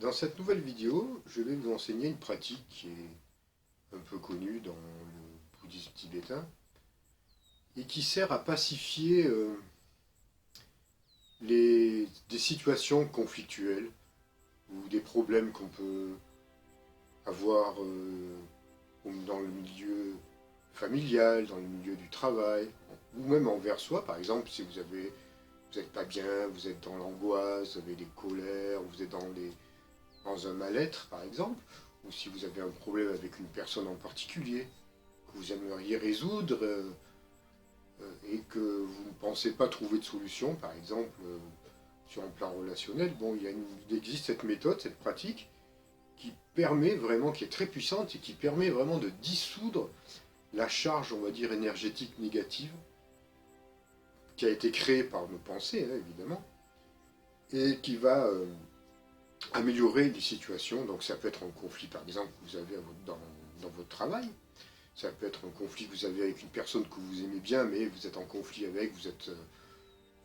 Dans cette nouvelle vidéo, je vais vous enseigner une pratique qui est un peu connue dans le bouddhisme tibétain et qui sert à pacifier des situations conflictuelles ou des problèmes qu'on peut avoir dans le milieu familial, dans le milieu du travail, ou même envers soi. Par exemple, si vous n'êtes pas bien, vous êtes dans l'angoisse, vous avez des colères, vous êtes dans un mal-être, par exemple, ou si vous avez un problème avec une personne en particulier que vous aimeriez résoudre et que vous ne pensez pas trouver de solution, par exemple, sur un plan relationnel, bon, il existe cette méthode, cette pratique, qui permet vraiment, qui est très puissante et qui permet vraiment de dissoudre la charge, on va dire, énergétique négative qui a été créée par nos pensées, hein, évidemment, et qui va améliorer les situations. Donc ça peut être un conflit, par exemple, que vous avez dans votre travail. Ça peut être un conflit que vous avez avec une personne que vous aimez bien, mais vous êtes en conflit avec, vous êtes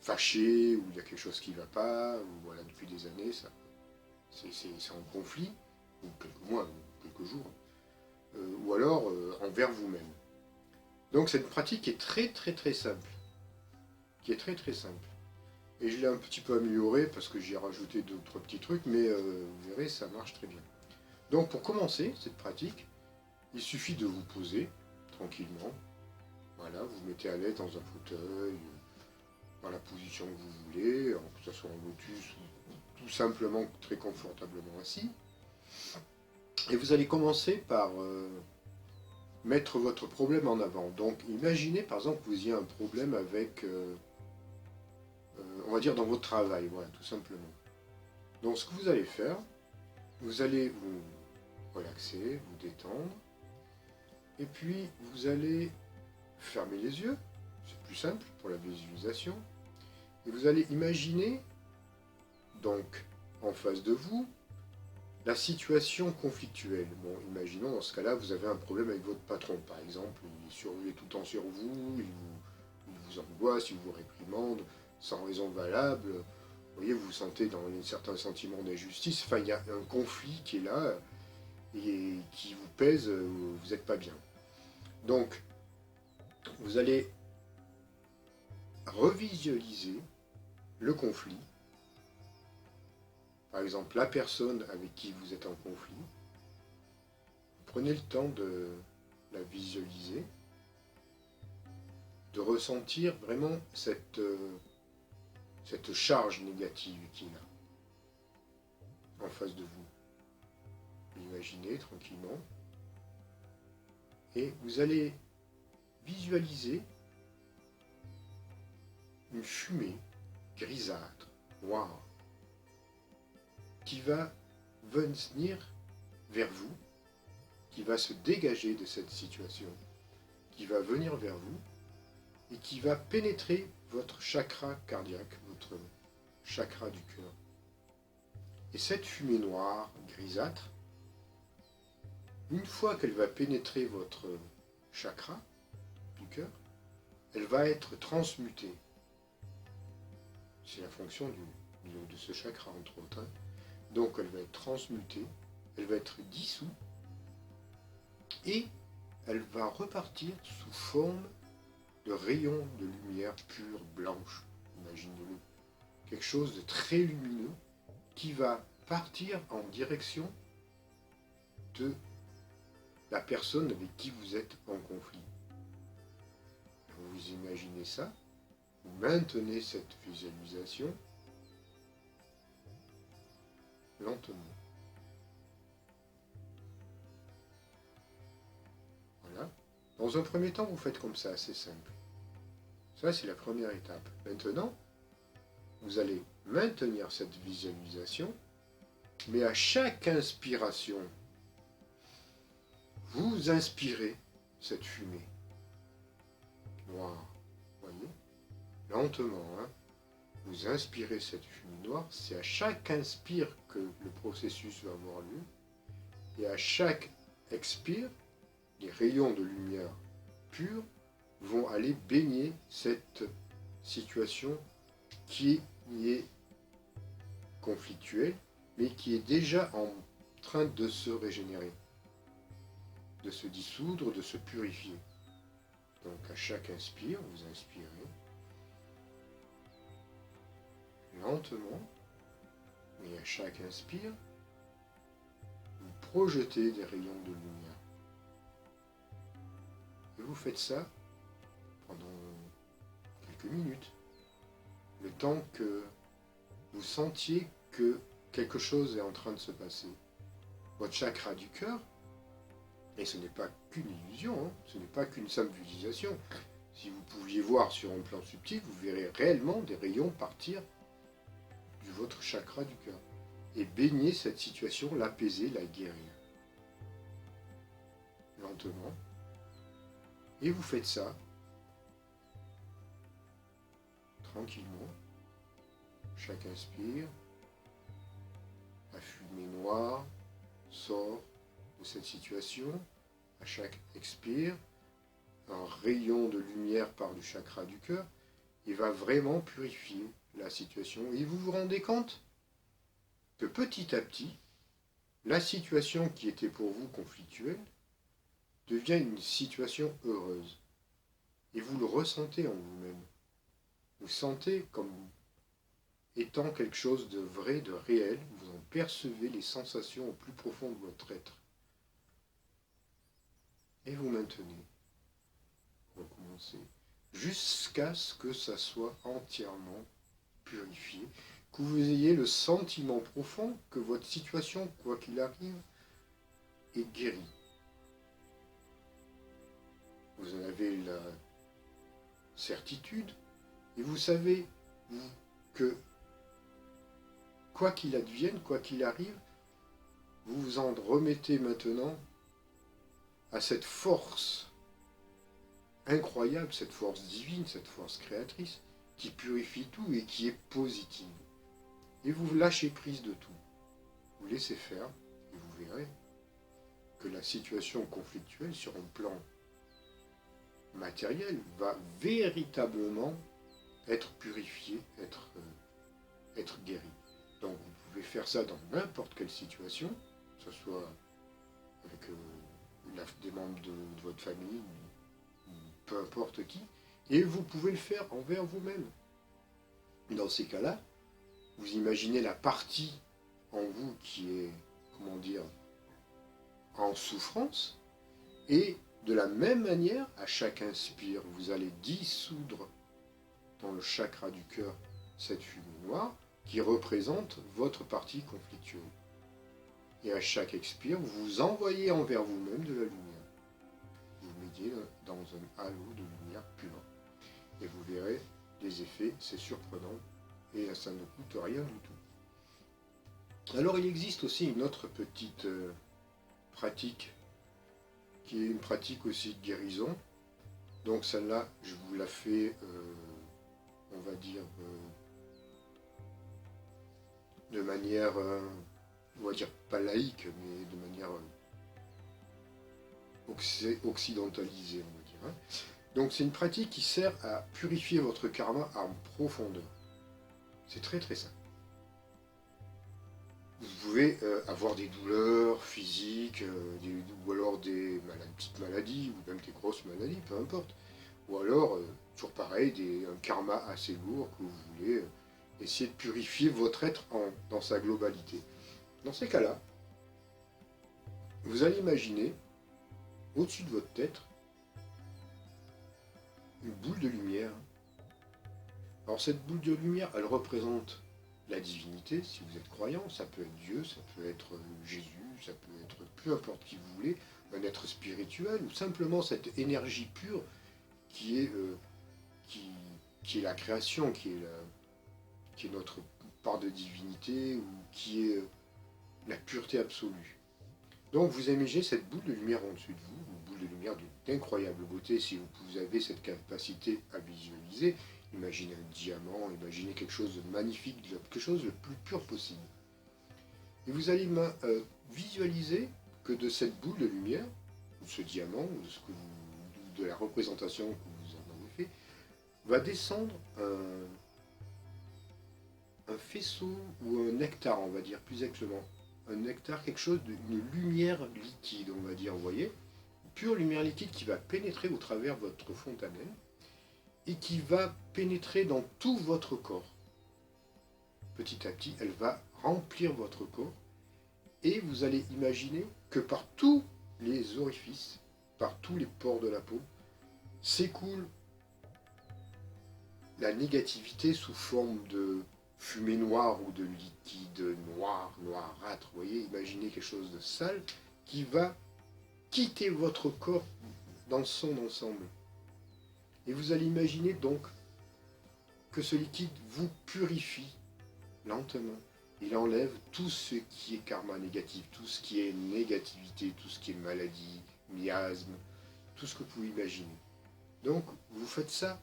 fâché, ou il y a quelque chose qui ne va pas, ou voilà, depuis des années, c'est en conflit, ou quelques mois, ou quelques jours, ou alors envers vous-même. Donc c'est une pratique qui est très très très simple, qui est très très simple. Et je l'ai un petit peu améliorée parce que j'ai rajouté d'autres petits trucs, mais vous verrez, ça marche très bien. Donc pour commencer cette pratique, il suffit de vous poser tranquillement. Voilà, vous vous mettez à l'aise dans un fauteuil, dans la position que vous voulez, que ce soit en lotus ou tout simplement très confortablement assis. Et vous allez commencer par mettre votre problème en avant. Donc imaginez par exemple que vous ayez un problème avec, on va dire dans votre travail, voilà, tout simplement. Donc ce que vous allez faire, vous allez vous relaxer, vous détendre, et puis vous allez fermer les yeux, c'est plus simple pour la visualisation, et vous allez imaginer, donc, en face de vous, la situation conflictuelle. Bon, imaginons dans ce cas-là, vous avez un problème avec votre patron, par exemple, il est tout le temps sur vous, il vous angoisse, il vous réprimande, sans raison valable. Vous voyez, vous vous sentez dans un certain sentiment d'injustice. Enfin, il y a un conflit qui est là et qui vous pèse, vous n'êtes pas bien. Donc, vous allez revisualiser le conflit. Par exemple, la personne avec qui vous êtes en conflit. Prenez le temps de la visualiser, de ressentir vraiment cette charge négative qu'il a en face de vous. Imaginez tranquillement. Et vous allez visualiser une fumée grisâtre, noire, qui va venir vers vous, qui va se dégager de cette situation, qui va venir vers vous et qui va pénétrer votre chakra cardiaque, votre chakra du cœur. Et cette fumée noire, grisâtre, une fois qu'elle va pénétrer votre chakra du cœur, elle va être transmutée. C'est la fonction de ce chakra, entre autres. Donc elle va être transmutée, elle va être dissoute, et elle va repartir sous forme de rayons de lumière pure, blanche, imaginez-le. Quelque chose de très lumineux qui va partir en direction de la personne avec qui vous êtes en conflit. Vous imaginez ça, vous maintenez cette visualisation lentement. Voilà. Dans un premier temps, vous faites comme ça, c'est simple. Ça, c'est la première étape. Maintenant, vous allez maintenir cette visualisation, mais à chaque inspiration, vous inspirez cette fumée noire. Voyez, lentement, hein. Vous inspirez cette fumée noire. C'est à chaque inspire que le processus va avoir lieu. Et à chaque expire, les rayons de lumière pure vont aller baigner cette situation qui est conflictuelle, mais qui est déjà en train de se régénérer, de se dissoudre, de se purifier. Donc à chaque inspire, vous inspirez lentement, et à chaque inspire, vous projetez des rayons de lumière. Et vous faites ça pendant quelques minutes, le temps que vous sentiez que quelque chose est en train de se passer. Votre chakra du cœur, et ce n'est pas qu'une illusion, hein, ce n'est pas qu'une simple visualisation. Si vous pouviez voir sur un plan subtil, vous verrez réellement des rayons partir de votre chakra du cœur et baigner cette situation, l'apaiser, la guérir. Lentement. Et vous faites ça tranquillement. Chaque inspire, la fumée noire sort de cette situation. À chaque expire, un rayon de lumière part du chakra du cœur et va vraiment purifier la situation. Et vous vous rendez compte que petit à petit, la situation qui était pour vous conflictuelle devient une situation heureuse. Et vous le ressentez en vous-même. Vous sentez comme étant quelque chose de vrai, de réel. Vous en percevez les sensations au plus profond de votre être. Et vous maintenez. Recommencez. Jusqu'à ce que ça soit entièrement purifié. Que vous ayez le sentiment profond que votre situation, quoi qu'il arrive, est guérie. Vous en avez la certitude et vous savez que quoi qu'il advienne, quoi qu'il arrive, vous vous en remettez maintenant à cette force incroyable, cette force divine, cette force créatrice, qui purifie tout et qui est positive. Et vous lâchez prise de tout. Vous laissez faire, et vous verrez que la situation conflictuelle sur un plan matériel va véritablement être purifiée, être guérie. Donc vous pouvez faire ça dans n'importe quelle situation, que ce soit avec des membres de votre famille, ou peu importe qui, et vous pouvez le faire envers vous-même. Dans ces cas-là, vous imaginez la partie en vous qui est, comment dire, en souffrance, et de la même manière, à chaque inspire, vous allez dissoudre dans le chakra du cœur cette fumée noire qui représente votre partie conflictuelle. Et à chaque expire, vous envoyez envers vous-même de la lumière. Vous mettez dans un halo de lumière pure. Et vous verrez les effets, c'est surprenant, et ça ne coûte rien du tout. Alors il existe aussi une autre petite pratique, qui est une pratique aussi de guérison. Donc celle-là, je vous la fais, on va dire, de manière, on va dire pas laïque, mais de manière occidentalisée, on va dire. Hein. Donc c'est une pratique qui sert à purifier votre karma en profondeur. C'est très très simple. Vous pouvez avoir des douleurs physiques, ou alors des petites maladies, ou même des grosses maladies, peu importe. Ou alors, toujours pareil, un karma assez lourd que vous voulez essayer de purifier votre être dans sa globalité. Dans ces cas-là, vous allez imaginer, au-dessus de votre tête, une boule de lumière. Alors cette boule de lumière, elle représente la divinité, si vous êtes croyant, ça peut être Dieu, ça peut être Jésus, ça peut être peu importe qui vous voulez, un être spirituel, ou simplement cette énergie pure qui est la création, qui est notre part de divinité, ou qui est la pureté absolue. Donc vous imaginez cette boule de lumière en dessus de vous, une boule de lumière d'incroyable beauté, si vous avez cette capacité à visualiser. Imaginez un diamant, imaginez quelque chose de magnifique, quelque chose le plus pur possible. Et vous allez visualiser que de cette boule de lumière, ou ce diamant, ou de la représentation que vous en avez fait, va descendre un faisceau ou un nectar, on va dire plus exactement. Un nectar, quelque chose d'une lumière liquide, on va dire, vous voyez, une pure lumière liquide qui va pénétrer au travers de votre fontanelle et qui va pénétrer dans tout votre corps. Petit à petit, elle va remplir votre corps et vous allez imaginer que par tous les orifices, par tous les pores de la peau, s'écoule la négativité sous forme de fumée noire ou de liquide noir, noirâtre. Vous voyez, imaginez quelque chose de sale qui va quitter votre corps dans son ensemble. Et vous allez imaginer donc que ce liquide vous purifie lentement. Il enlève tout ce qui est karma négatif, tout ce qui est négativité, tout ce qui est maladie, miasme, tout ce que vous pouvez imaginer. Donc, vous faites ça,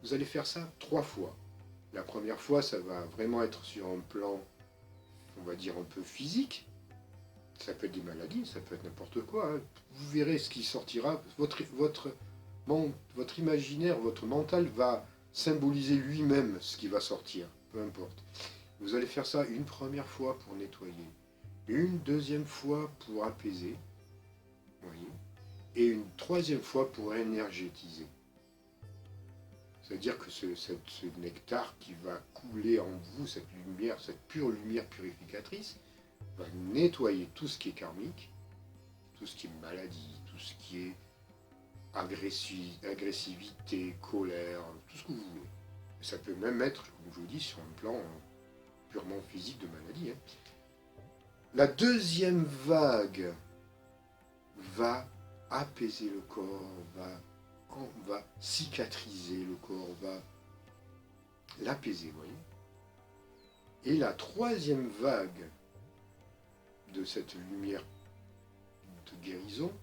vous allez faire ça 3 fois. La première fois, ça va vraiment être sur un plan, on va dire, un peu physique. Ça peut être des maladies, ça peut être n'importe quoi. Hein. Vous verrez ce qui sortira. Votre imaginaire, votre mental va symboliser lui-même ce qui va sortir, peu importe. Vous allez faire ça une première fois pour nettoyer, une deuxième fois pour apaiser, voyez, et une troisième fois pour énergétiser. C'est-à-dire que ce nectar qui va couler en vous, cette lumière, cette pure lumière purificatrice, va nettoyer tout ce qui est karmique, tout ce qui est maladie, tout ce qui est agressivité, colère, tout ce que vous voulez. Ça peut même être, comme je vous dis, sur un plan purement physique de maladie. Hein. La deuxième vague va apaiser le corps, va cicatriser le corps, va l'apaiser, vous voyez. Et la troisième vague de cette lumière de guérison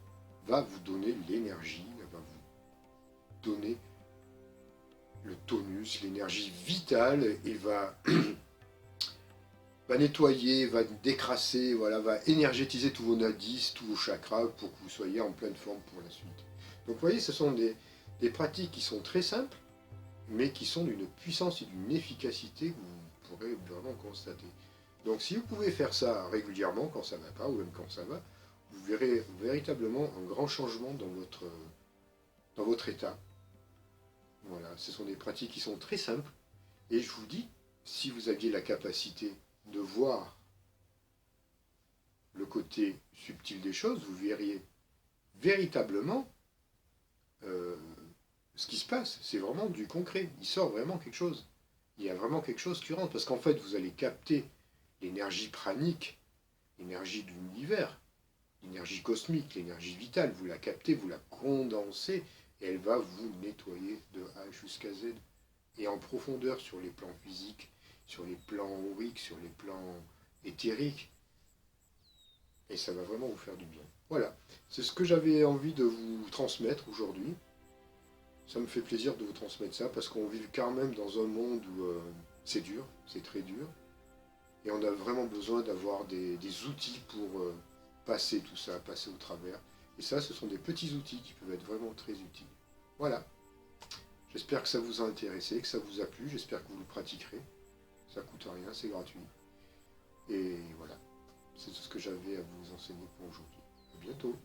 va vous donner l'énergie, va vous donner le tonus, l'énergie vitale et va nettoyer, va décrasser, voilà, va énergétiser tous vos nadis, tous vos chakras pour que vous soyez en pleine forme pour la suite. Donc vous voyez, ce sont des pratiques qui sont très simples, mais qui sont d'une puissance et d'une efficacité que vous pourrez vraiment constater. Donc si vous pouvez faire ça régulièrement, quand ça ne va pas, ou même quand ça va, vous verrez véritablement un grand changement dans votre état. Voilà, ce sont des pratiques qui sont très simples, et je vous dis, si vous aviez la capacité de voir le côté subtil des choses, vous verriez véritablement ce qui se passe. C'est vraiment du concret. Il sort vraiment quelque chose. Il y a vraiment quelque chose qui rentre. Parce qu'en fait, vous allez capter l'énergie pranique, l'énergie de l'univers, l'énergie cosmique, l'énergie vitale. Vous la captez, vous la condensez, et elle va vous nettoyer de A jusqu'à Z. Et en profondeur sur les plans physiques, sur les plans auriques, sur les plans éthériques. Et ça va vraiment vous faire du bien. Voilà, c'est ce que j'avais envie de vous transmettre aujourd'hui. Ça me fait plaisir de vous transmettre ça, parce qu'on vit quand même dans un monde où c'est dur, c'est très dur. Et on a vraiment besoin d'avoir des outils pour passer tout ça, passer au travers. Et ça, ce sont des petits outils qui peuvent être vraiment très utiles. Voilà. J'espère que ça vous a intéressé, que ça vous a plu. J'espère que vous le pratiquerez. Ça ne coûte rien, c'est gratuit. Et voilà. C'est tout ce que j'avais à vous enseigner pour aujourd'hui. À bientôt.